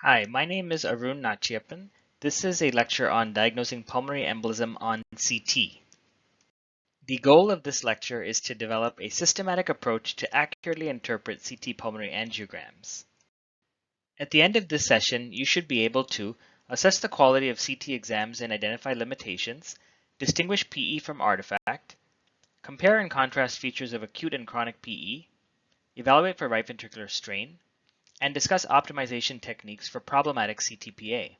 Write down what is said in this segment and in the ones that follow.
Hi, my name is Arun Nachiappan. This is a lecture on diagnosing pulmonary embolism on CT. The goal of this lecture is to develop a systematic approach to accurately interpret CT pulmonary angiograms. At the end of this session, you should be able to assess the quality of CT exams and identify limitations, distinguish PE from artifact, compare and contrast features of acute and chronic PE, evaluate for right ventricular strain, and discuss optimization techniques for problematic CTPA.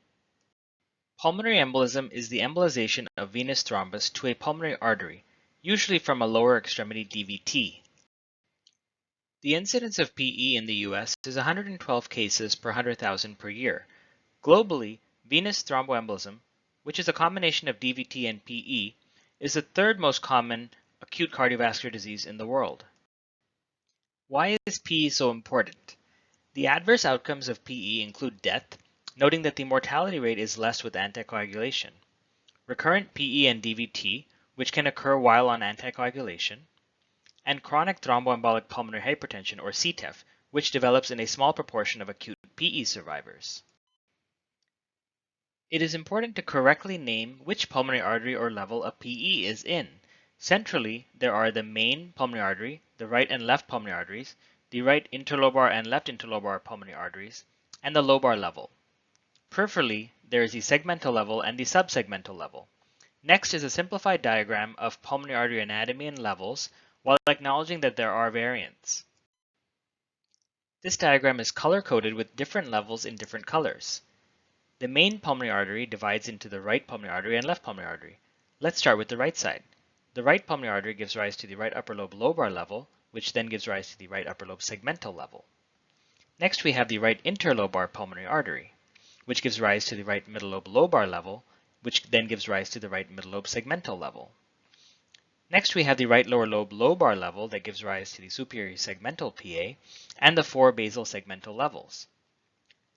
Pulmonary embolism is the embolization of venous thrombus to a pulmonary artery, usually from a lower extremity DVT. The incidence of PE in the US is 112 cases per 100,000 per year. Globally, venous thromboembolism, which is a combination of DVT and PE, is the third most common acute cardiovascular disease in the world. Why is PE so important? The adverse outcomes of PE include death, noting that the mortality rate is less with anticoagulation, recurrent PE and DVT, which can occur while on anticoagulation, and chronic thromboembolic pulmonary hypertension, or CTEPH, which develops in a small proportion of acute PE survivors. It is important to correctly name which pulmonary artery or level a PE is in. Centrally, there are the main pulmonary artery, the right and left pulmonary arteries, the right interlobar and left interlobar pulmonary arteries, and the lobar level. Peripherally, there is the segmental level and the subsegmental level. Next is a simplified diagram of pulmonary artery anatomy and levels, while acknowledging that there are variants. This diagram is color-coded with different levels in different colors. The main pulmonary artery divides into the right pulmonary artery and left pulmonary artery. Let's start with the right side. The right pulmonary artery gives rise to the right upper lobe lobar level, which then gives rise to the right upper lobe segmental level. Next, we have the right interlobar pulmonary artery, which gives rise to the right middle lobe lobar level, which then gives rise to the right middle lobe segmental level. Next, we have the right lower lobe lobar level that gives rise to the superior segmental PA and the four basal segmental levels.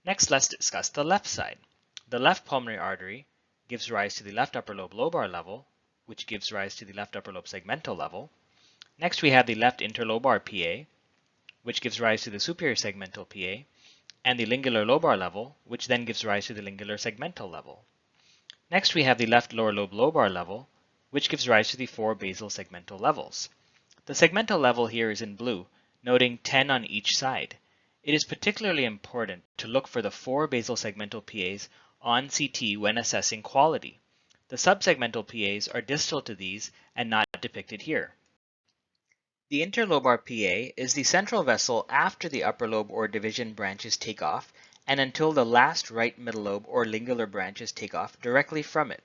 Next, let's discuss the left side. The left pulmonary artery gives rise to the left upper lobe lobar level, which gives rise to the left upper lobe segmental level. Next, we have the left interlobar PA, which gives rise to the superior segmental PA, and the lingular lobar level, which then gives rise to the lingular segmental level. Next, we have the left lower lobe lobar level, which gives rise to the four basal segmental levels. The segmental level here is in blue, noting 10 on each side. It is particularly important to look for the four basal segmental PAs on CT when assessing quality. The subsegmental PAs are distal to these and not depicted here. The interlobar PA is the central vessel after the upper lobe or division branches take off and until the last right middle lobe or lingular branches take off directly from it.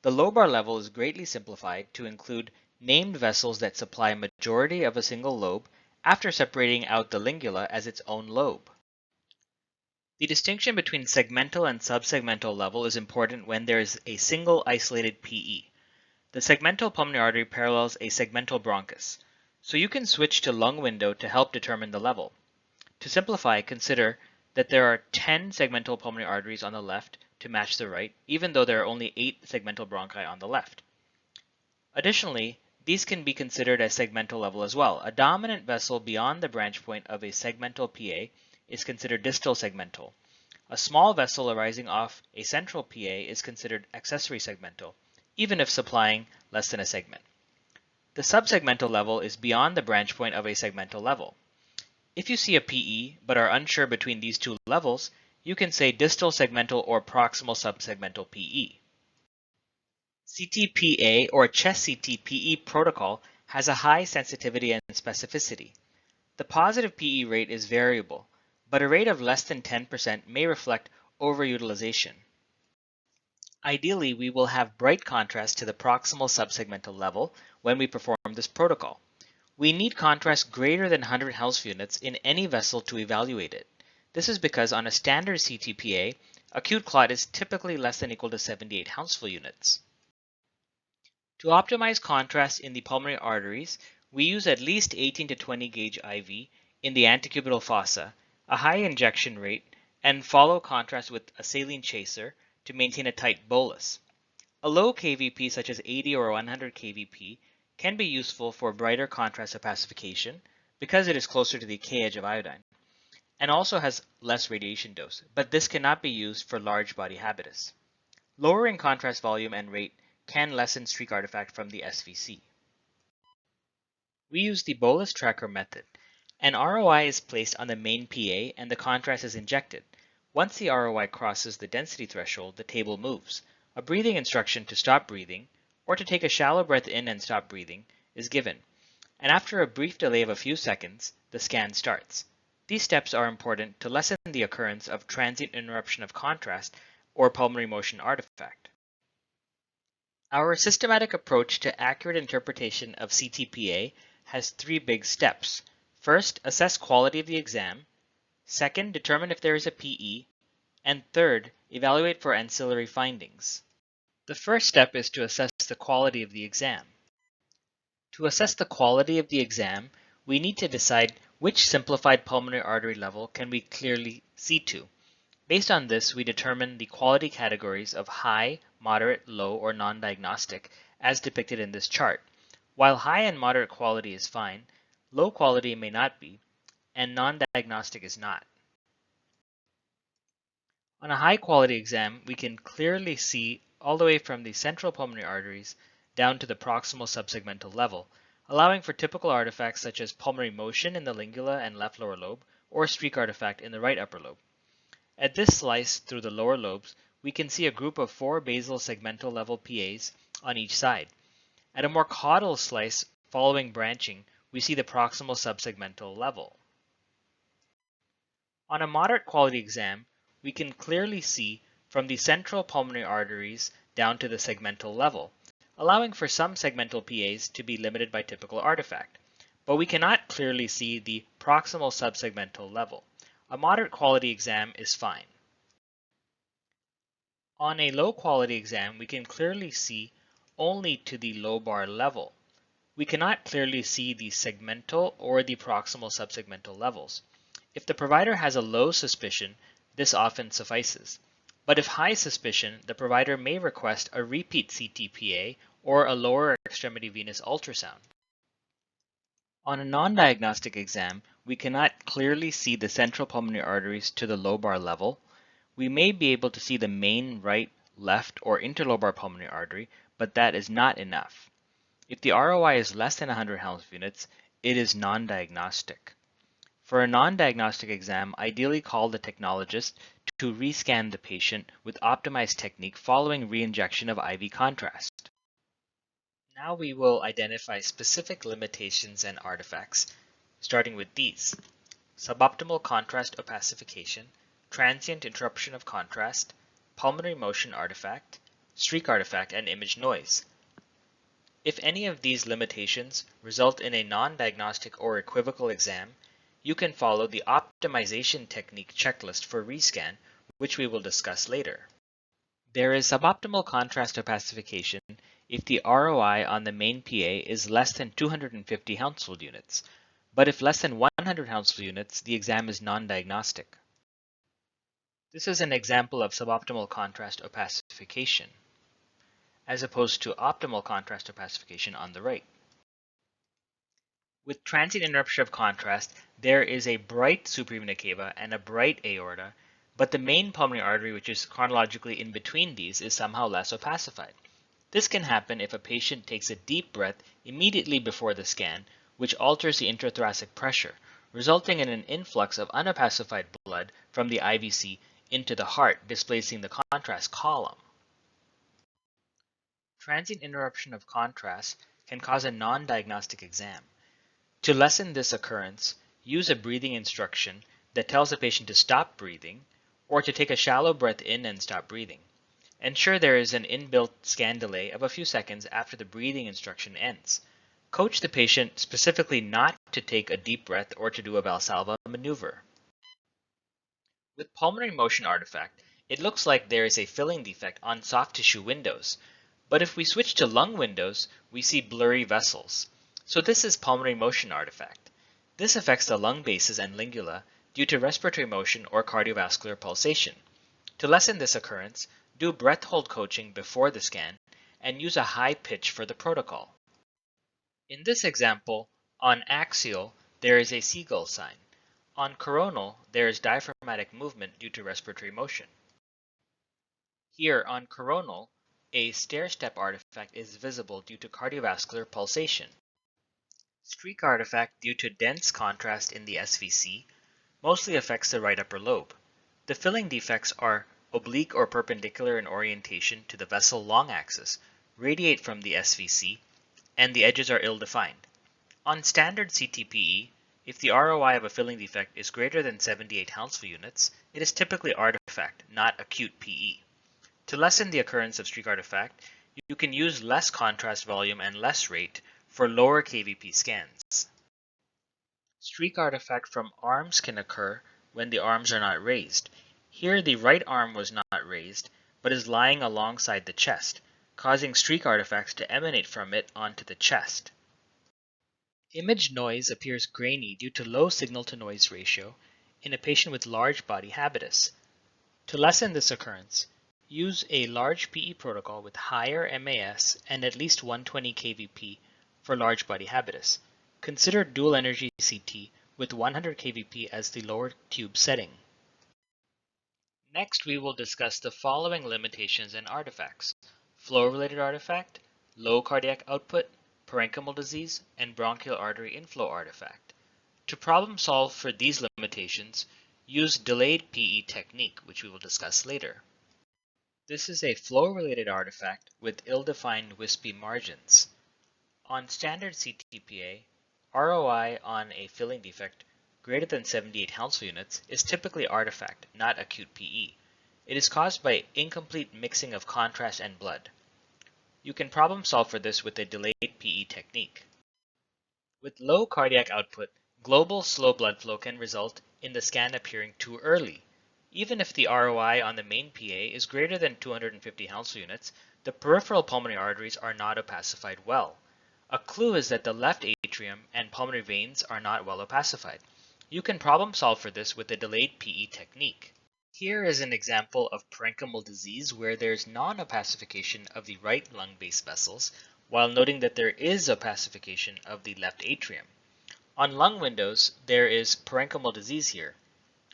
The lobar level is greatly simplified to include named vessels that supply majority of a single lobe after separating out the lingula as its own lobe. The distinction between segmental and subsegmental level is important when there is a single isolated PE. The segmental pulmonary artery parallels a segmental bronchus, so you can switch to lung window to help determine the level. To simplify, consider that there are 10 segmental pulmonary arteries on the left to match the right, even though there are only 8 segmental bronchi on the left. Additionally, these can be considered as segmental level as well. A dominant vessel beyond the branch point of a segmental PA is considered distal segmental. A small vessel arising off a central PA is considered accessory segmental, even if supplying less than a segment. The subsegmental level is beyond the branch point of a segmental level. If you see a PE but are unsure between these two levels, you can say distal segmental or proximal subsegmental PE. CTPA or chest CT PE protocol has a high sensitivity and specificity. The positive PE rate is variable, but a rate of less than 10% may reflect overutilization. Ideally, we will have bright contrast to the proximal subsegmental level when we perform this protocol. We need contrast greater than 100 Hounsfield units in any vessel to evaluate it. This is because on a standard CTPA, acute clot is typically less than or equal to 78 Hounsfield units. To optimize contrast in the pulmonary arteries, we use at least 18 to 20 gauge IV in the antecubital fossa, a high injection rate, and follow contrast with a saline chaser to maintain a tight bolus. A low kVp such as 80 or 100 kVp can be useful for brighter contrast opacification because it is closer to the K edge of iodine. and also has less radiation dose, but this cannot be used for large body habitus. Lowering contrast volume and rate can lessen streak artifact from the SVC. We use the bolus tracker method. An ROI is placed on the main PA and the contrast is injected. Once the ROI crosses the density threshold, the table moves. A breathing instruction to stop breathing, or to take a shallow breath in and stop breathing, is given. And after a brief delay of a few seconds, the scan starts. These steps are important to lessen the occurrence of transient interruption of contrast or pulmonary motion artifact. Our systematic approach to accurate interpretation of CTPA has three big steps. First, assess quality of the exam. Second, determine if there is a PE. And third, evaluate for ancillary findings. The first step is to assess the quality of the exam. To assess the quality of the exam, we need to decide which simplified pulmonary artery level can we clearly see to. Based on this, we determine the quality categories of high, moderate, low, or non-diagnostic as depicted in this chart. While high and moderate quality is fine, low quality may not be, and non-diagnostic is not. On a high quality exam, we can clearly see all the way from the central pulmonary arteries down to the proximal subsegmental level, allowing for typical artifacts such as pulmonary motion in the lingula and left lower lobe, or streak artifact in the right upper lobe. At this slice through the lower lobes, we can see a group of 4 basal segmental level PAs on each side. At a more caudal slice following branching, we see the proximal subsegmental level. On a moderate quality exam, we can clearly see from the central pulmonary arteries down to the segmental level, allowing for some segmental PAs to be limited by typical artifact, but we cannot clearly see the proximal subsegmental level. A moderate quality exam is fine. On a low quality exam, we can clearly see only to the lobar level. We cannot clearly see the segmental or the proximal subsegmental levels. If the provider has a low suspicion, this often suffices. But if high suspicion, the provider may request a repeat CTPA or a lower extremity venous ultrasound. On a non-diagnostic exam, we cannot clearly see the central pulmonary arteries to the lobar level. We may be able to see the main right, left, or interlobar pulmonary artery, but that is not enough. If the ROI is less than 100 Helmholtz units, it is non-diagnostic. For a non-diagnostic exam, ideally call the technologist to rescan the patient with optimized technique following reinjection of IV contrast. Now we will identify specific limitations and artifacts, starting with these: suboptimal contrast opacification, transient interruption of contrast, pulmonary motion artifact, streak artifact, and image noise. If any of these limitations result in a non-diagnostic or equivocal exam, you can follow the optimization technique checklist for rescan, which we will discuss later. There is suboptimal contrast opacification if the ROI on the main PA is less than 250 Hounsfield units, but if less than 100 Hounsfield units, the exam is non-diagnostic. This is an example of suboptimal contrast opacification, as opposed to optimal contrast opacification on the right. With transient interruption of contrast, there is a bright supravena cava and a bright aorta, but the main pulmonary artery, which is chronologically in between these, is somehow less opacified. This can happen if a patient takes a deep breath immediately before the scan, which alters the intrathoracic pressure, resulting in an influx of unopacified blood from the IVC into the heart, displacing the contrast column. Transient interruption of contrast can cause a non-diagnostic exam. To lessen this occurrence, use a breathing instruction that tells the patient to stop breathing or to take a shallow breath in and stop breathing. Ensure there is an inbuilt scan delay of a few seconds after the breathing instruction ends. Coach the patient specifically not to take a deep breath or to do a Valsalva maneuver. With pulmonary motion artifact, it looks like there is a filling defect on soft tissue windows, but if we switch to lung windows, we see blurry vessels. So this is pulmonary motion artifact. This affects the lung bases and lingula due to respiratory motion or cardiovascular pulsation. To lessen this occurrence, do breath hold coaching before the scan and use a high pitch for the protocol. In this example, on axial, there is a seagull sign. On coronal, there is diaphragmatic movement due to respiratory motion. Here on coronal, a stair-step artifact is visible due to cardiovascular pulsation. Streak artifact due to dense contrast in the SVC mostly affects the right upper lobe. The filling defects are oblique or perpendicular in orientation to the vessel long axis, radiate from the SVC, and the edges are ill-defined. On standard CTPE, if the ROI of a filling defect is greater than 78 Hounsfield units, it is typically artifact, not acute PE. To lessen the occurrence of streak artifact, you can use less contrast volume and less rate for lower KVP scans. Streak artifact from arms can occur when the arms are not raised. Here the right arm was not raised, but is lying alongside the chest, causing streak artifacts to emanate from it onto the chest. Image noise appears grainy due to low signal-to-noise ratio in a patient with large body habitus. To lessen this occurrence, use a large PE protocol with higher MAS and at least 120 kVp for large body habitus. Consider dual energy CT with 100 kVp as the lower tube setting. Next, we will discuss the following limitations and artifacts: flow-related artifact, low cardiac output, parenchymal disease, and bronchial artery inflow artifact. To problem solve for these limitations, use delayed PE technique, which we will discuss later. This is a flow-related artifact with ill-defined wispy margins. On standard CTPA, ROI on a filling defect greater than 78 Hounsfield units is typically artifact, not acute PE. It is caused by incomplete mixing of contrast and blood. You can problem solve for this with a delayed PE technique. With low cardiac output, global slow blood flow can result in the scan appearing too early. Even if the ROI on the main PA is greater than 250 Hounsfield units, the peripheral pulmonary arteries are not opacified well. A clue is that the left atrium and pulmonary veins are not well opacified. You can problem solve for this with a delayed PE technique. Here is an example of parenchymal disease where there is non-opacification of the right lung base vessels, while noting that there is opacification of the left atrium. On lung windows, there is parenchymal disease here.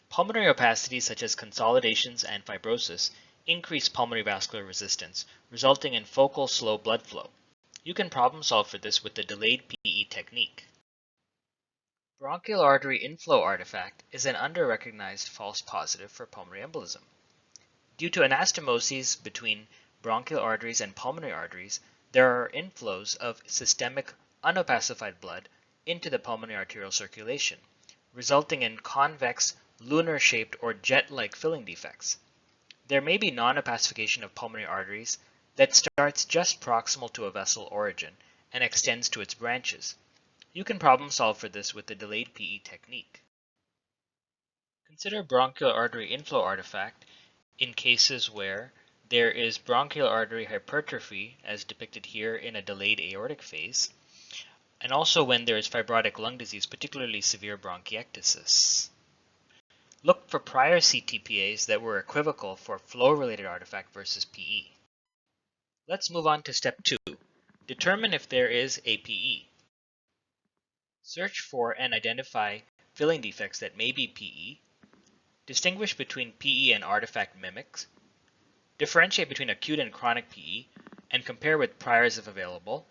Pulmonary opacities such as consolidations and fibrosis increase pulmonary vascular resistance, resulting in focal slow blood flow. You can problem solve for this with the delayed PE technique. Bronchial artery inflow artifact is an under-recognized false positive for pulmonary embolism. Due to anastomoses between bronchial arteries and pulmonary arteries, there are inflows of systemic unopacified blood into the pulmonary arterial circulation, resulting in convex, lunar-shaped or jet-like filling defects. There may be non-opacification of pulmonary arteries that starts just proximal to a vessel origin and extends to its branches. You can problem solve for this with the delayed PE technique. Consider bronchial artery inflow artifact in cases where there is bronchial artery hypertrophy, as depicted here in a delayed aortic phase, and also when there is fibrotic lung disease, particularly severe bronchiectasis. Look for prior CTPAs that were equivocal for flow-related artifact versus PE. Let's move on to step 2. Determine if there is a PE. Search for and identify filling defects that may be PE. Distinguish between PE and artifact mimics. Differentiate between acute and chronic PE and compare with priors if available.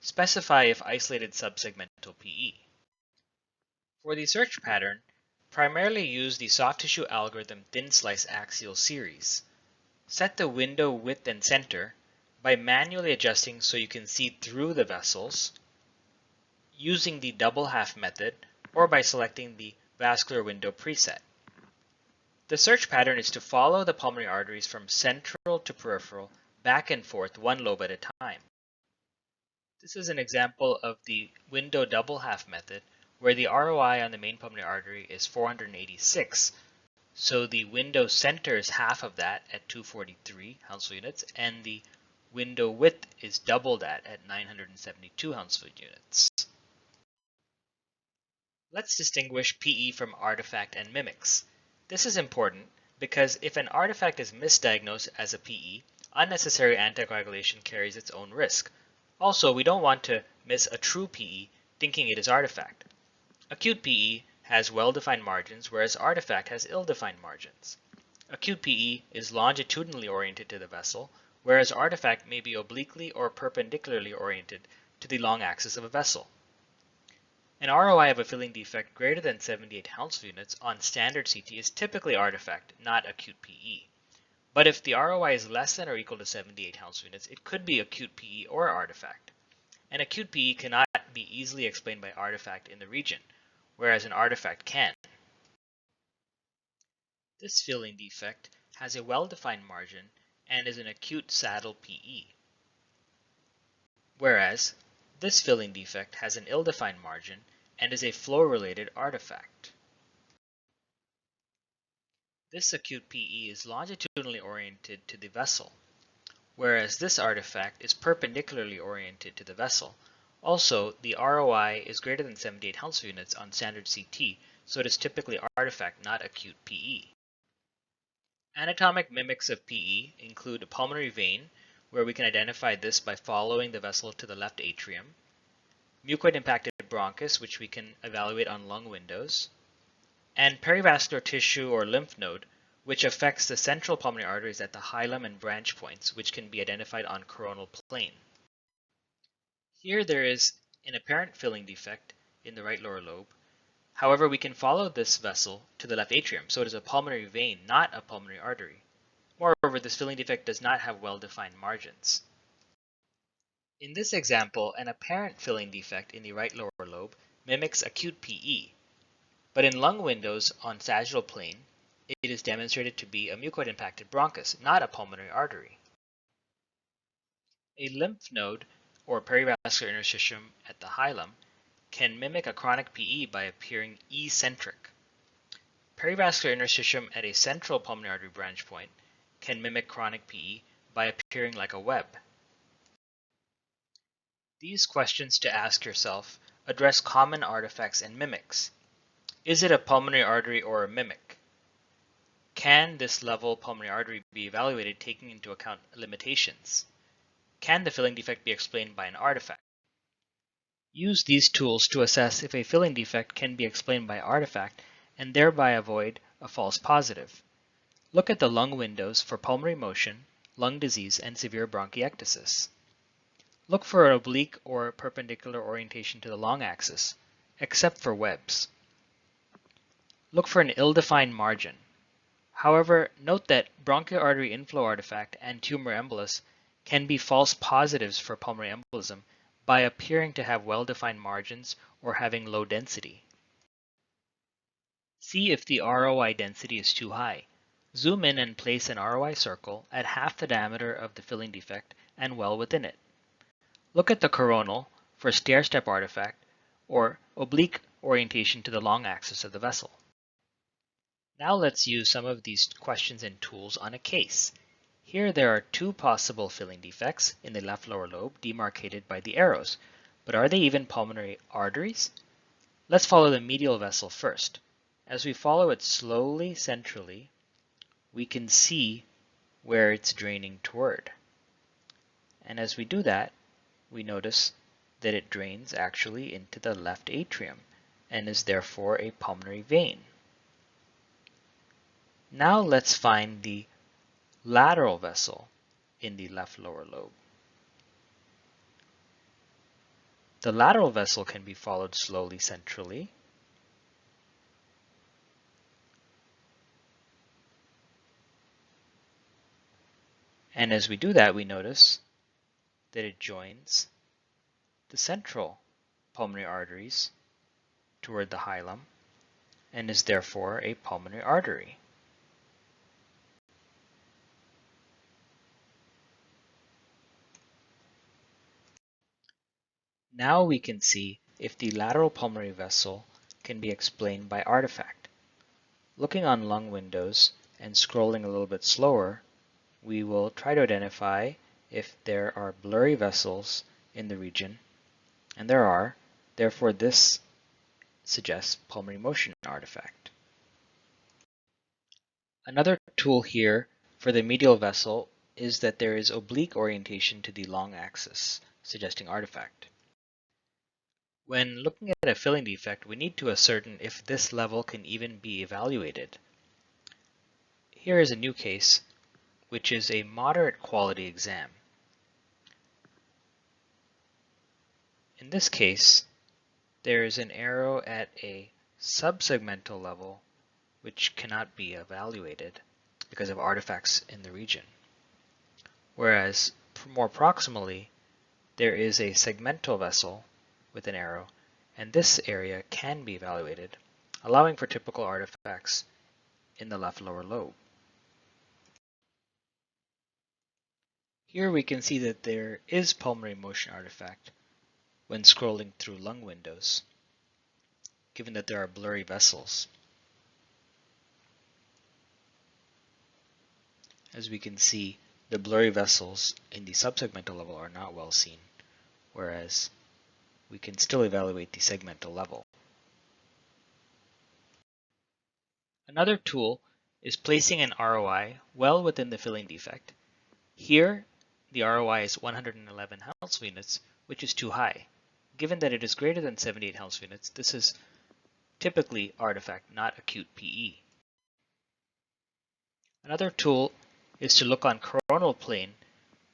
Specify if isolated subsegmental PE. For the search pattern, primarily use the soft tissue algorithm thin slice axial series. Set the window width and center by manually adjusting so you can see through the vessels, using the double half method, or by selecting the vascular window preset. The search pattern is to follow the pulmonary arteries from central to peripheral, back and forth one lobe at a time. This is an example of the window double half method where the ROI on the main pulmonary artery is 486, so the window center is half of that at 243 Hounsfield units, and the window width is double that at 972 Hounsfield units. Let's distinguish PE from artifact and mimics. This is important because if an artifact is misdiagnosed as a PE, unnecessary anticoagulation carries its own risk. Also, we don't want to miss a true PE thinking it is artifact. Acute PE has well-defined margins, whereas artifact has ill-defined margins. Acute PE is longitudinally oriented to the vessel, whereas artifact may be obliquely or perpendicularly oriented to the long axis of a vessel. An ROI of a filling defect greater than 78 Hounsfield units on standard CT is typically artifact, not acute PE. But if the ROI is less than or equal to 78 Hounsfield units, it could be acute PE or artifact. An acute PE cannot be easily explained by artifact in the region, whereas an artifact can. This filling defect has a well-defined margin and is an acute saddle PE, whereas this filling defect has an ill-defined margin and is a flow-related artifact. This acute PE is longitudinally oriented to the vessel, whereas this artifact is perpendicularly oriented to the vessel. Also, the ROI is greater than 78 Hounsfield units on standard CT, so it is typically artifact, not acute PE. Anatomic mimics of PE include a pulmonary vein, where we can identify this by following the vessel to the left atrium, mucoid impacted bronchus, which we can evaluate on lung windows, and perivascular tissue or lymph node, which affects the central pulmonary arteries at the hilum and branch points, which can be identified on coronal plane. Here there is an apparent filling defect in the right lower lobe. However, we can follow this vessel to the left atrium, so it is a pulmonary vein, not a pulmonary artery. Moreover, this filling defect does not have well-defined margins. In this example, an apparent filling defect in the right lower lobe mimics acute PE, but in lung windows on sagittal plane, it is demonstrated to be a mucoid impacted bronchus, not a pulmonary artery. A lymph node or perivascular interstitium at the hilum can mimic a chronic PE by appearing eccentric. Perivascular interstitium at a central pulmonary artery branch point can mimic chronic PE by appearing like a web. These questions to ask yourself address common artifacts and mimics. Is it a pulmonary artery or a mimic? Can this level pulmonary artery be evaluated taking into account limitations? Can the filling defect be explained by an artifact? Use these tools to assess if a filling defect can be explained by artifact and thereby avoid a false positive. Look at the lung windows for pulmonary motion, lung disease, and severe bronchiectasis. Look for an oblique or perpendicular orientation to the long axis, except for webs. Look for an ill-defined margin. However, note that bronchial artery inflow artifact and tumor embolus can be false positives for pulmonary embolism by appearing to have well-defined margins or having low density. See if the ROI density is too high. Zoom in and place an ROI circle at half the diameter of the filling defect and well within it. Look at the coronal for stair-step artifact or oblique orientation to the long axis of the vessel. Now let's use some of these questions and tools on a case. Here there are two possible filling defects in the left lower lobe demarcated by the arrows, but are they even pulmonary arteries? Let's follow the medial vessel first. As we follow it slowly centrally, we can see where it's draining toward. And as we do that, we notice that it drains actually into the left atrium and is therefore a pulmonary vein. Now let's find the lateral vessel in the left lower lobe. The lateral vessel can be followed slowly centrally. And as we do that, we notice that it joins the central pulmonary arteries toward the hilum and is therefore a pulmonary artery. Now we can see if the lateral pulmonary vessel can be explained by artifact. Looking on lung windows and scrolling a little bit slower, we will try to identify if there are blurry vessels in the region, and there are. Therefore, this suggests pulmonary motion artifact. Another tool here for the medial vessel is that there is oblique orientation to the long axis, suggesting artifact. When looking at a filling defect, we need to ascertain if this level can even be evaluated. Here is a new case, which is a moderate quality exam. In this case, there is an arrow at a subsegmental level which cannot be evaluated because of artifacts in the region. Whereas more proximally, there is a segmental vessel with an arrow, and this area can be evaluated, allowing for typical artifacts in the left lower lobe. Here we can see that there is pulmonary motion artifact when scrolling through lung windows, given that there are blurry vessels. As we can see, the blurry vessels in the subsegmental level are not well seen, whereas we can still evaluate the segmental level. Another tool is placing an ROI well within the filling defect. Here, the ROI is 111 Hounsfield units, which is too high. Given that it is greater than 78 Hounsfield units, this is typically artifact, not acute PE. Another tool is to look on coronal plane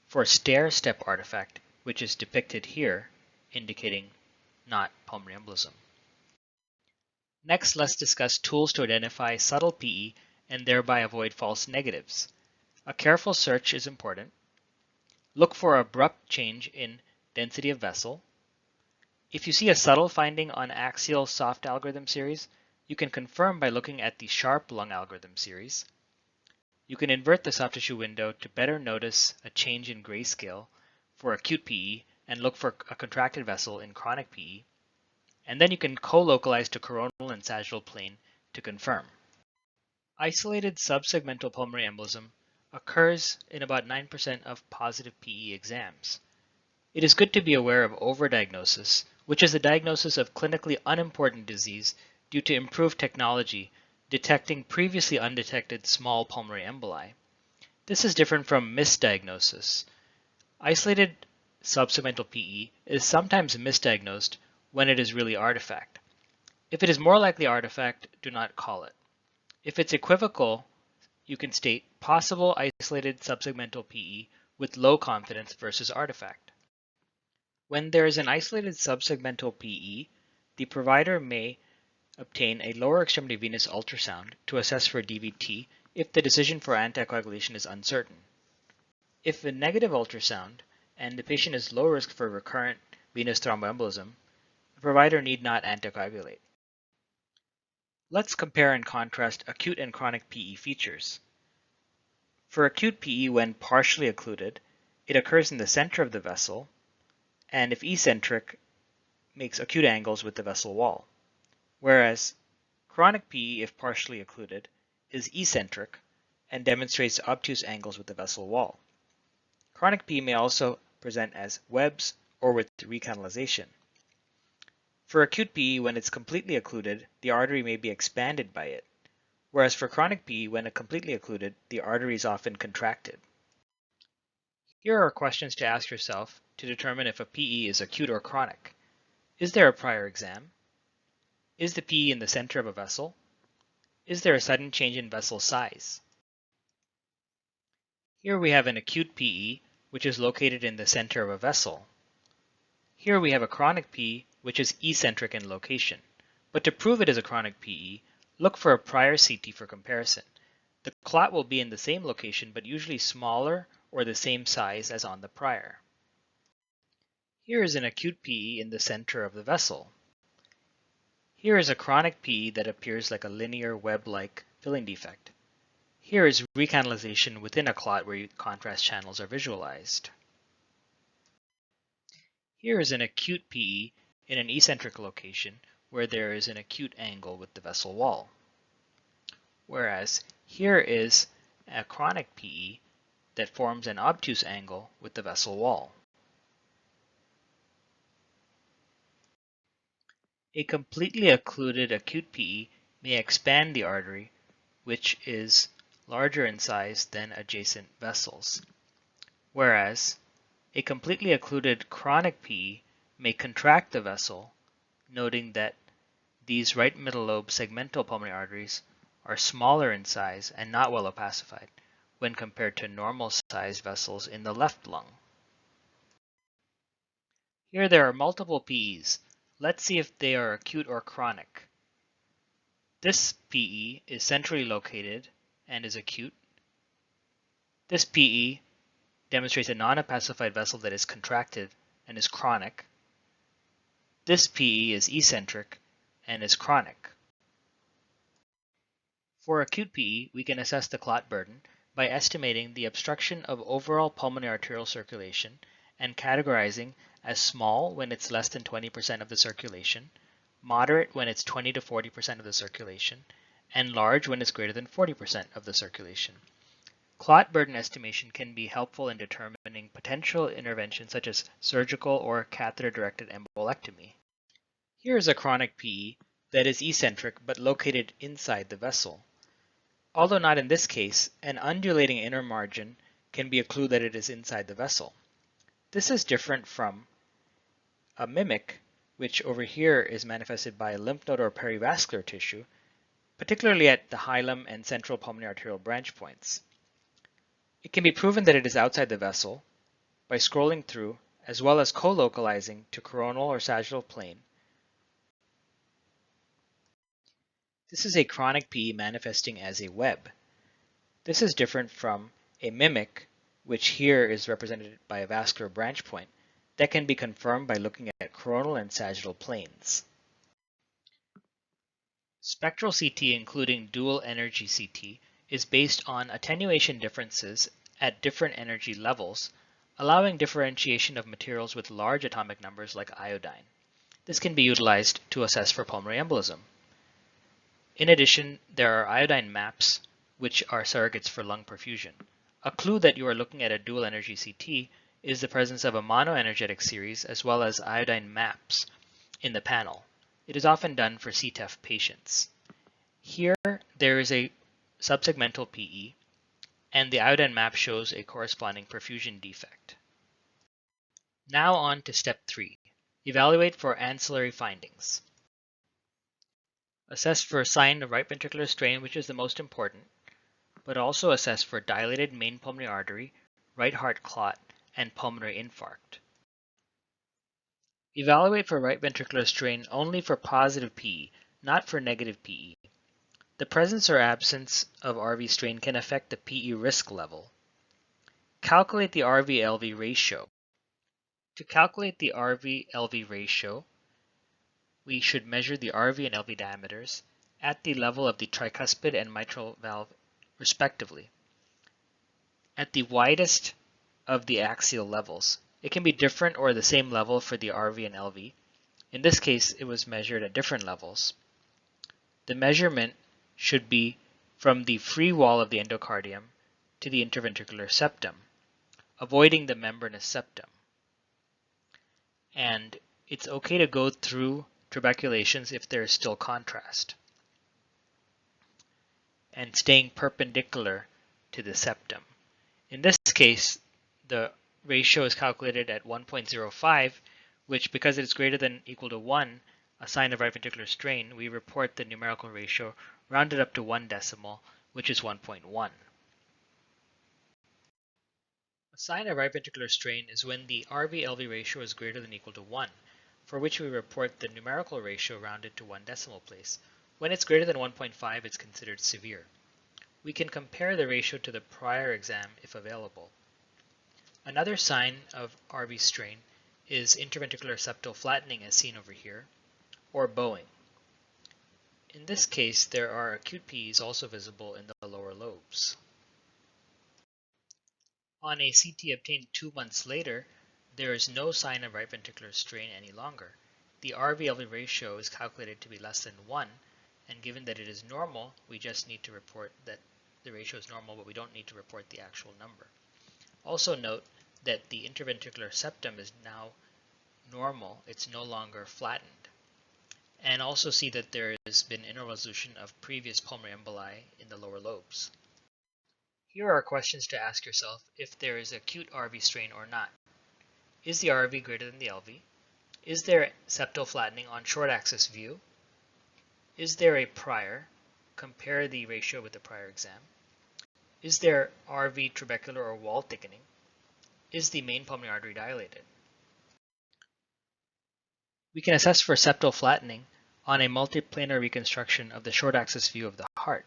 for a stair-step artifact, which is depicted here, indicating not pulmonary embolism. Next, let's discuss tools to identify subtle PE and thereby avoid false negatives. A careful search is important. Look for abrupt change in density of vessel. If you see a subtle finding on axial soft algorithm series, you can confirm by looking at the sharp lung algorithm series. You can invert the soft tissue window to better notice a change in grayscale for acute PE and look for a contracted vessel in chronic PE. And then you can co-localize to coronal and sagittal plane to confirm. Isolated subsegmental pulmonary embolism occurs in about 9% of positive PE exams. It is good to be aware of overdiagnosis, which is the diagnosis of clinically unimportant disease due to improved technology detecting previously undetected small pulmonary emboli. This is different from misdiagnosis. Isolated subsegmental PE is sometimes misdiagnosed when it is really artifact. If it is more likely artifact, do not call it. If it's equivocal, you can state possible isolated subsegmental PE with low confidence versus artifact. When there is an isolated subsegmental PE, the provider may obtain a lower extremity venous ultrasound to assess for DVT if the decision for anticoagulation is uncertain. If a negative ultrasound and the patient is low risk for recurrent venous thromboembolism, the provider need not anticoagulate. Let's compare and contrast acute and chronic PE features. For acute PE, when partially occluded, it occurs in the center of the vessel, and if eccentric, makes acute angles with the vessel wall. Whereas chronic PE, if partially occluded, is eccentric and demonstrates obtuse angles with the vessel wall. Chronic PE may also present as webs or with recanalization. For acute PE, when it's completely occluded, the artery may be expanded by it, whereas for chronic PE, when completely occluded, the artery is often contracted. Here are questions to ask yourself to determine if a PE is acute or chronic. Is there a prior exam? Is the PE in the center of a vessel? Is there a sudden change in vessel size? Here we have an acute PE, which is located in the center of a vessel. Here we have a chronic PE, which is eccentric in location. But to prove it is a chronic PE, look for a prior CT for comparison. The clot will be in the same location, but usually smaller or the same size as on the prior. Here is an acute PE in the center of the vessel. Here is a chronic PE that appears like a linear web-like filling defect. Here is recanalization within a clot where contrast channels are visualized. Here is an acute PE in an eccentric location where there is an acute angle with the vessel wall. Whereas here is a chronic PE that forms an obtuse angle with the vessel wall. A completely occluded acute PE may expand the artery, which is larger in size than adjacent vessels, whereas a completely occluded chronic PE may contract the vessel, noting that these right middle lobe segmental pulmonary arteries are smaller in size and not well opacified when compared to normal-sized vessels in the left lung. Here there are multiple PEs. Let's see if they are acute or chronic. This PE is centrally located and is acute. This PE demonstrates a non-opacified vessel that is contracted and is chronic. This PE is eccentric and is chronic. For acute PE, we can assess the clot burden by estimating the obstruction of overall pulmonary arterial circulation and categorizing as small when it's less than 20% of the circulation, moderate when it's 20 to 40% of the circulation, and large when it's greater than 40% of the circulation. Clot burden estimation can be helpful in determining potential interventions such as surgical or catheter-directed embolectomy. Here is a chronic PE that is eccentric but located inside the vessel. Although not in this case, an undulating inner margin can be a clue that it is inside the vessel. This is different from a mimic, which over here is manifested by a lymph node or perivascular tissue, particularly at the hilum and central pulmonary arterial branch points. It can be proven that it is outside the vessel by scrolling through, as well as co-localizing to coronal or sagittal plane. This is a chronic PE manifesting as a web. This is different from a mimic, which here is represented by a vascular branch point, that can be confirmed by looking at coronal and sagittal planes. Spectral CT, including dual energy CT, is based on attenuation differences at different energy levels, allowing differentiation of materials with large atomic numbers like iodine. This can be utilized to assess for pulmonary embolism. In addition, there are iodine maps, which are surrogates for lung perfusion. A clue that you are looking at a dual energy CT is the presence of a monoenergetic series as well as iodine maps in the panel. It is often done for CTEPH patients. Here, there is a subsegmental PE, and the iodine map shows a corresponding perfusion defect. Now on to step 3. Evaluate for ancillary findings. Assess for a sign of right ventricular strain, which is the most important, but also assess for dilated main pulmonary artery, right heart clot, and pulmonary infarct. Evaluate for right ventricular strain only for positive PE, not for negative PE. The presence or absence of RV strain can affect the PE risk level. Calculate the RV-LV ratio. To calculate the RV-LV ratio, we should measure the RV and LV diameters at the level of the tricuspid and mitral valve respectively. At the widest of the axial levels, it can be different or the same level for the RV and LV. In this case, it was measured at different levels. The measurement should be from the free wall of the endocardium to the interventricular septum, avoiding the membranous septum. And it's okay to go through trabeculations if there is still contrast, and staying perpendicular to the septum. In this case, the ratio is calculated at 1.05, which, because it is greater than or equal to 1, a sign of right ventricular strain, we report the numerical ratio rounded up to 1 decimal, which is 1.1. A sign of right ventricular strain is when the RV-LV ratio is greater than or equal to 1, for which we report the numerical ratio rounded to 1 decimal place. When it's greater than 1.5, it's considered severe. We can compare the ratio to the prior exam if available. Another sign of RV strain is interventricular septal flattening as seen over here, or bowing. In this case, there are acute PEs also visible in the lower lobes. On a CT obtained 2 months later, there is no sign of right ventricular strain any longer. The RV-LV ratio is calculated to be less than 1, and given that it is normal, we just need to report that the ratio is normal, but we don't need to report the actual number. Also note that the interventricular septum is now normal, it's no longer flattened. And also see that there has been inner resolution of previous pulmonary emboli in the lower lobes. Here are questions to ask yourself if there is acute RV strain or not. Is the RV greater than the LV? Is there septal flattening on short axis view? Is there a prior? Compare the ratio with the prior exam. Is there RV trabecular or wall thickening? Is the main pulmonary artery dilated? We can assess for septal flattening on a multiplanar reconstruction of the short axis view of the heart.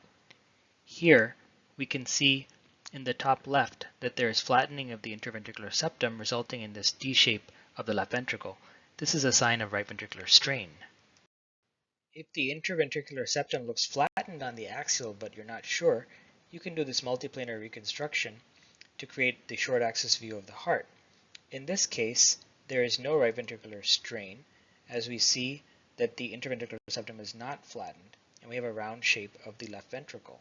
Here, we can see in the top left that there is flattening of the interventricular septum resulting in this D shape of the left ventricle. This is a sign of right ventricular strain. If the interventricular septum looks flattened on the axial but you're not sure, you can do this multiplanar reconstruction to create the short axis view of the heart. In this case, there is no right ventricular strain, as we see that the interventricular septum is not flattened, and we have a round shape of the left ventricle.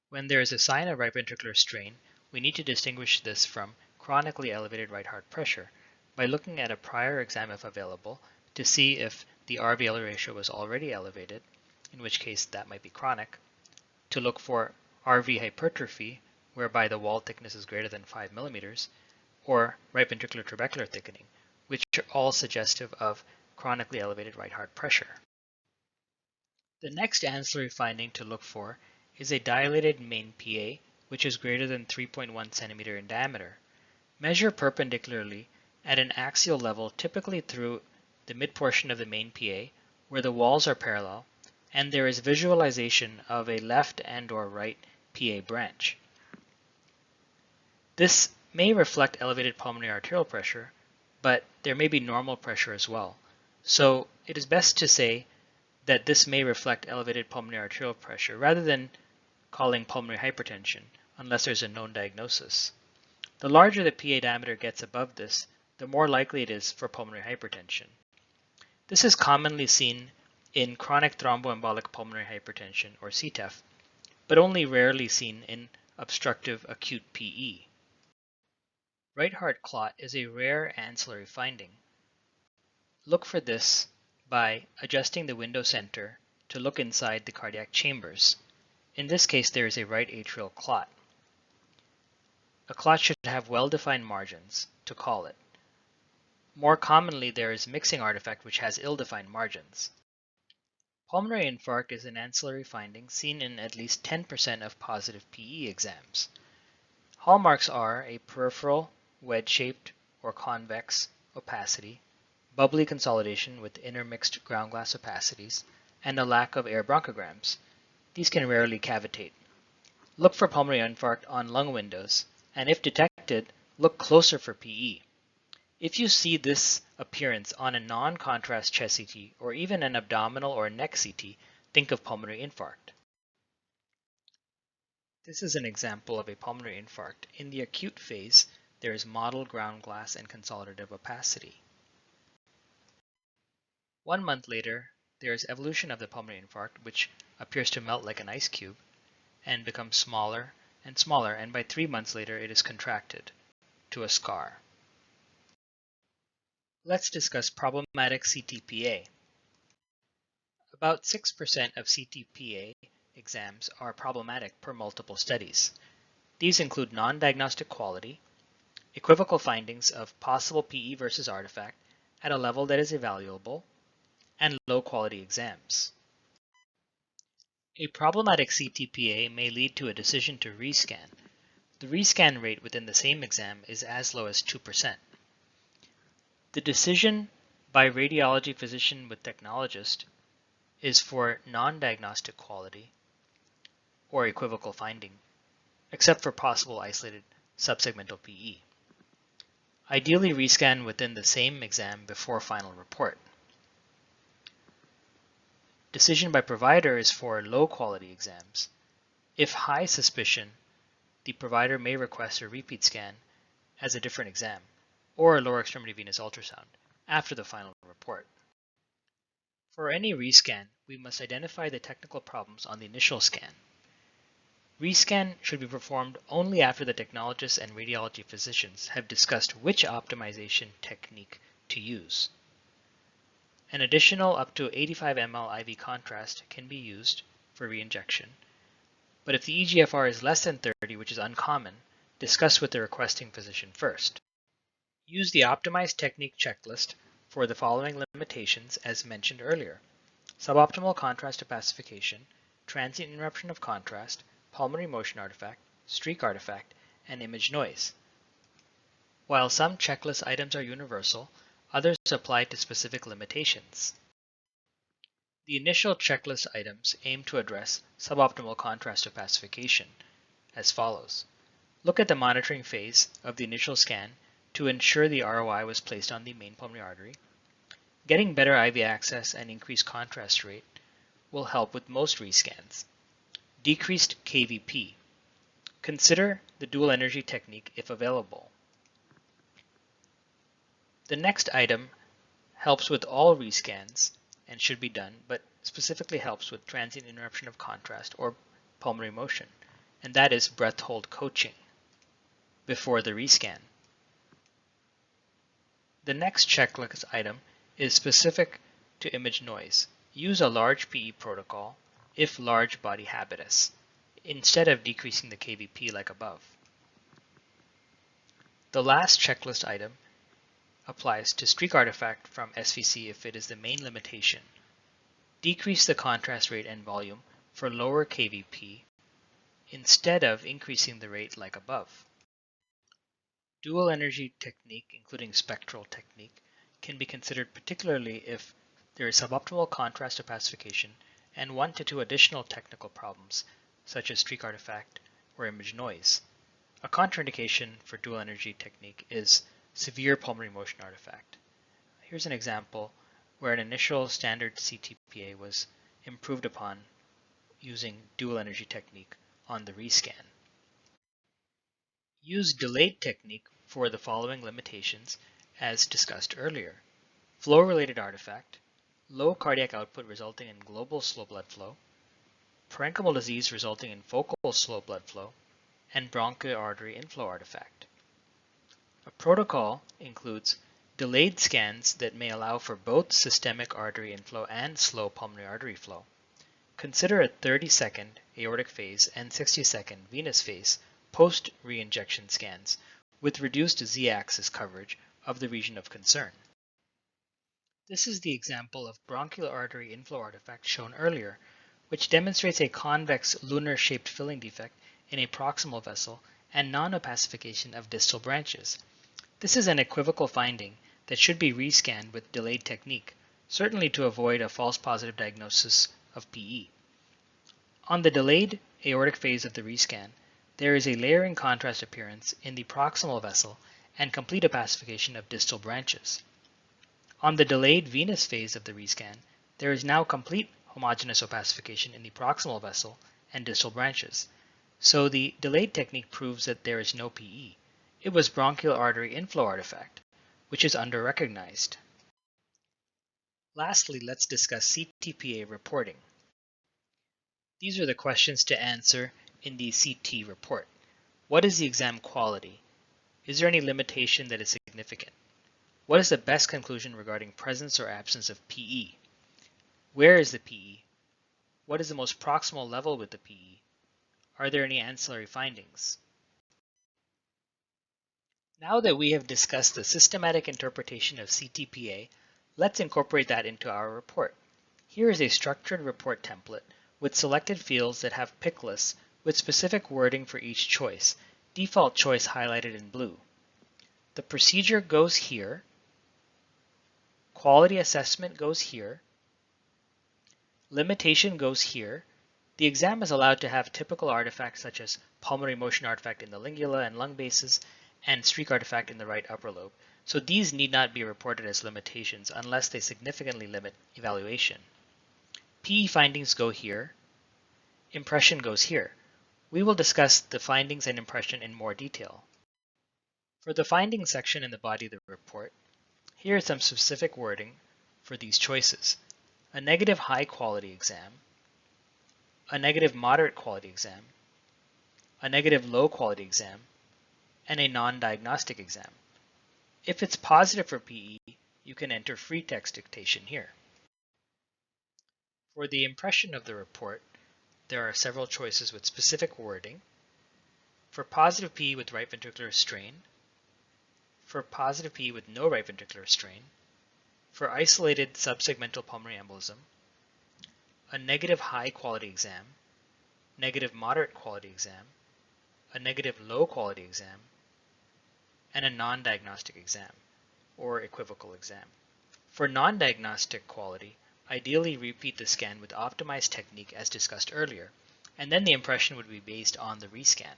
When there is a sign of right ventricular strain, we need to distinguish this from chronically elevated right heart pressure by looking at a prior exam if available to see if the RV-L ratio was already elevated, in which case that might be chronic, to look for RV hypertrophy, whereby the wall thickness is greater than 5 millimeters, or right ventricular trabecular thickening, which are all suggestive of chronically elevated right heart pressure. The next ancillary finding to look for is a dilated main PA, which is greater than 3.1 centimeter in diameter. Measure perpendicularly at an axial level, typically through the mid-portion of the main PA, where the walls are parallel, and there is visualization of a left and/or right PA branch. This may reflect elevated pulmonary arterial pressure, but there may be normal pressure as well. So it is best to say that this may reflect elevated pulmonary arterial pressure rather than calling pulmonary hypertension, unless there's a known diagnosis. The larger the PA diameter gets above this, the more likely it is for pulmonary hypertension. This is commonly seen in chronic thromboembolic pulmonary hypertension, or CTEPH, but only rarely seen in obstructive acute PE. Right heart clot is a rare ancillary finding. Look for this by adjusting the window center to look inside the cardiac chambers. In this case, there is a right atrial clot. A clot should have well-defined margins to call it. More commonly, there is mixing artifact which has ill-defined margins. Pulmonary infarct is an ancillary finding seen in at least 10% of positive PE exams. Hallmarks are a peripheral, wedge-shaped or convex opacity, bubbly consolidation with intermixed ground glass opacities, and a lack of air bronchograms. These can rarely cavitate. Look for pulmonary infarct on lung windows, and if detected, look closer for PE. If you see this appearance on a non-contrast chest CT or even an abdominal or neck CT, think of pulmonary infarct. This is an example of a pulmonary infarct. In the acute phase, there is mottled ground glass and consolidative opacity. 1 month later, there is evolution of the pulmonary infarct, which appears to melt like an ice cube and becomes smaller and smaller, and by 3 months later, it is contracted to a scar. Let's discuss problematic CTPA. About 6% of CTPA exams are problematic per multiple studies. These include non-diagnostic quality, equivocal findings of possible PE versus artifact at a level that is evaluable, and low-quality exams. A problematic CTPA may lead to a decision to rescan. The rescan rate within the same exam is as low as 2%. The decision by radiology physician with technologist is for non-diagnostic quality or equivocal finding, except for possible isolated subsegmental PE. Ideally rescan within the same exam before final report. Decision by provider is for low-quality exams. If high suspicion, the provider may request a repeat scan as a different exam, or a lower extremity venous ultrasound after the final report. For any rescan, we must identify the technical problems on the initial scan. Rescan should be performed only after the technologists and radiology physicians have discussed which optimization technique to use. An additional up to 85 ml IV contrast can be used for reinjection, but if the eGFR is less than 30, which is uncommon, discuss with the requesting physician first. Use the optimized technique checklist for the following limitations as mentioned earlier: suboptimal contrast opacification, transient interruption of contrast, pulmonary motion artifact, streak artifact, and image noise. While some checklist items are universal, others apply to specific limitations. The initial checklist items aim to address suboptimal contrast opacification as follows. Look at the monitoring phase of the initial scan to ensure the ROI was placed on the main pulmonary artery. Getting better IV access and increased contrast rate will help with most rescans. Decreased KVP. Consider the dual energy technique if available. The next item helps with all rescans and should be done, but specifically helps with transient interruption of contrast or pulmonary motion, and that is breath hold coaching before the rescan. The next checklist item is specific to image noise. Use a large PE protocol if large body habitus, instead of decreasing the KVP like above. The last checklist item applies to streak artifact from SVC if it is the main limitation. Decrease the contrast rate and volume for lower KVP instead of increasing the rate like above. Dual energy technique, including spectral technique, can be considered particularly if there is suboptimal contrast opacification and 1 to 2 additional technical problems, such as streak artifact or image noise. A contraindication for dual energy technique is severe pulmonary motion artifact. Here's an example where an initial standard CTPA was improved upon using dual energy technique on the rescan. Use delayed technique for the following limitations as discussed earlier: flow-related artifact, low cardiac output resulting in global slow blood flow, parenchymal disease resulting in focal slow blood flow, and bronchial artery inflow artifact. A protocol includes delayed scans that may allow for both systemic artery inflow and slow pulmonary artery flow. Consider a 30-second aortic phase and 60-second venous phase post-reinjection scans with reduced z-axis coverage of the region of concern. This is the example of bronchial artery inflow artifact shown earlier, which demonstrates a convex lunar-shaped filling defect in a proximal vessel and non-opacification of distal branches. This is an equivocal finding that should be rescanned with delayed technique, certainly to avoid a false positive diagnosis of PE. On the delayed aortic phase of the rescan, there is a layering contrast appearance in the proximal vessel and complete opacification of distal branches. On the delayed venous phase of the rescan, there is now complete homogeneous opacification in the proximal vessel and distal branches. So the delayed technique proves that there is no PE. It was bronchial artery inflow artifact, which is under-recognized. Lastly, let's discuss CTPA reporting. These are the questions to answer in the CT report. What is the exam quality? Is there any limitation that is significant? What is the best conclusion regarding presence or absence of PE? Where is the PE? What is the most proximal level with the PE? Are there any ancillary findings? Now that we have discussed the systematic interpretation of CTPA, let's incorporate that into our report. Here is a structured report template with selected fields that have pick lists with specific wording for each choice, default choice highlighted in blue. The procedure goes here, quality assessment goes here, limitation goes here. The exam is allowed to have typical artifacts such as pulmonary motion artifact in the lingula and lung bases, and streak artifact in the right upper lobe. So these need not be reported as limitations unless they significantly limit evaluation. PE findings go here. Impression goes here. We will discuss the findings and impression in more detail. For the findings section in the body of the report, here is some specific wording for these choices: a negative high quality exam, a negative moderate quality exam, a negative low quality exam, and a non-diagnostic exam. If it's positive for PE, you can enter free text dictation here. For the impression of the report, there are several choices with specific wording. For positive PE with right ventricular strain, for positive PE with no right ventricular strain, for isolated subsegmental pulmonary embolism, a negative high quality exam, negative moderate quality exam, a negative low quality exam, and a non-diagnostic exam, or equivocal exam. For non-diagnostic quality, ideally repeat the scan with optimized technique as discussed earlier, and then the impression would be based on the rescan.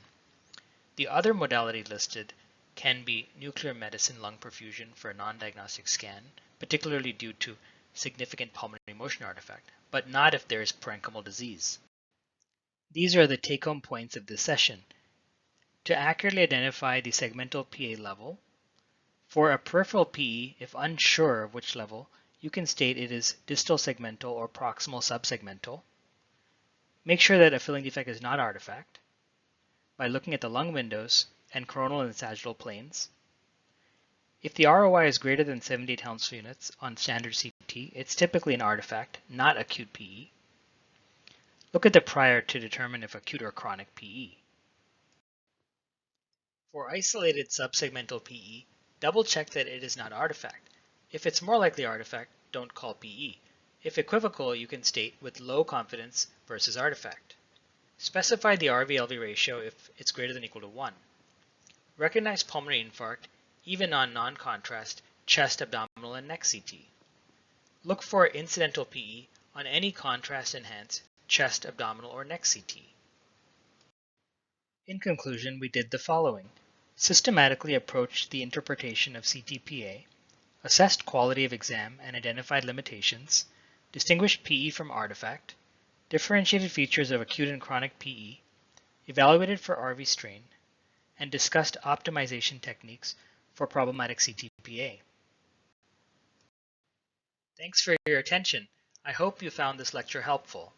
The other modality listed can be nuclear medicine lung perfusion for a non-diagnostic scan, particularly due to significant pulmonary motion artifact, but not if there is parenchymal disease. These are the take-home points of this session. To accurately identify the segmental PA level, for a peripheral PE, if unsure of which level, you can state it is distal segmental or proximal subsegmental. Make sure that a filling defect is not artifact by looking at the lung windows and coronal and sagittal planes. If the ROI is greater than 78 Helmholtz units on standard CT, it's typically an artifact, not acute PE. Look at the prior to determine if acute or chronic PE. For isolated subsegmental PE, double check that it is not artifact. If it's more likely artifact, don't call PE. If equivocal, you can state with low confidence versus artifact. Specify the RV-LV ratio if it's greater than or equal to 1. Recognize pulmonary infarct even on non-contrast chest, abdominal, and neck CT. Look for incidental PE on any contrast-enhanced chest, abdominal, or neck CT. In conclusion, we did the following. Systematically approached the interpretation of CTPA, assessed quality of exam and identified limitations, distinguished PE from artifact, differentiated features of acute and chronic PE, evaluated for RV strain, and discussed optimization techniques for problematic CTPA. Thanks for your attention. I hope you found this lecture helpful.